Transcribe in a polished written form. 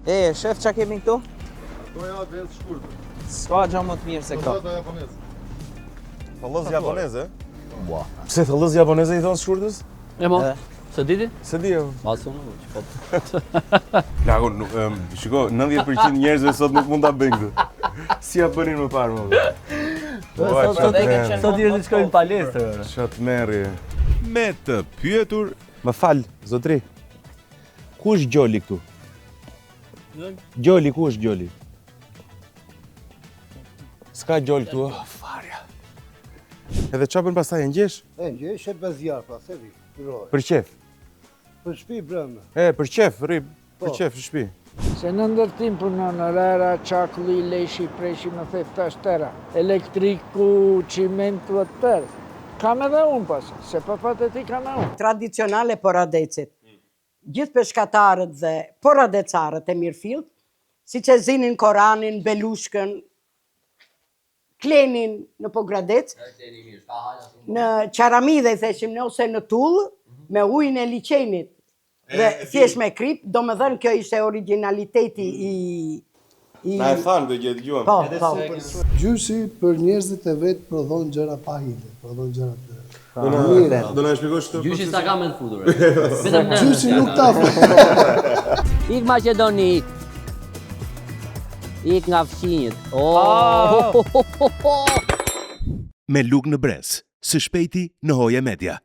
Shef, qa kemi këtu? Këto janë vetë shkurtër. S'ka gjë më të mirë se këto. Thallëza japoneze. Thallëz japoneze? Ua. Pse thallëz japoneze I thonë shkurtës? E mo, se diti? Se di. Masu në, që po. Lago, shiko, 90% njerëzve sot nuk mund ta bëjnë këtë. Si ja bënin më parë, më. Sot njerëzit shkojnë palestër. Çat merri. Me të pyetur, Më fal, zotri. Ku është Gjoli këtu? Gjoli, ku është Gjoli? S'ka Gjol këtu. Farja. Edhe qa bën pastaj e ngjesh? Ngjesh e bazjar, pa, se vi. Për qef. Për shtëpi brenda. Për qef, rri, për qef në shtëpi. Se në ndërtim punon rera, çakulli, leshi, preshi me theftash tëra, elektriku, cimentu e tërë. Kam edhe unë pas, se papat e ti kam e unë. Tradicionale poradecit. Gjithë peshkatarët dhe poradecarët e Mirëfillt, si që zinin Koranin, Belushkën, klenin në Pogradec, në Qaramidhe i theshim ne ose në Tullë, me ujin e liqenit dhe thjesht me krip, do më dhënë kjo ishte originaliteti Na e thanë dhe gjithë gjuam. Po. Gjyshi për njerëzit e vet prodhon gjëra pa hile, prodhon gjëra të Do na shpjegosh këtë? Gjyshi sa ka me të futur. Vetëm në. Gjyshi nuk ta Ik Maqedoni, ik. Ik nga fqinjët. me Luk në Bres, së shpejti në Hoja Media.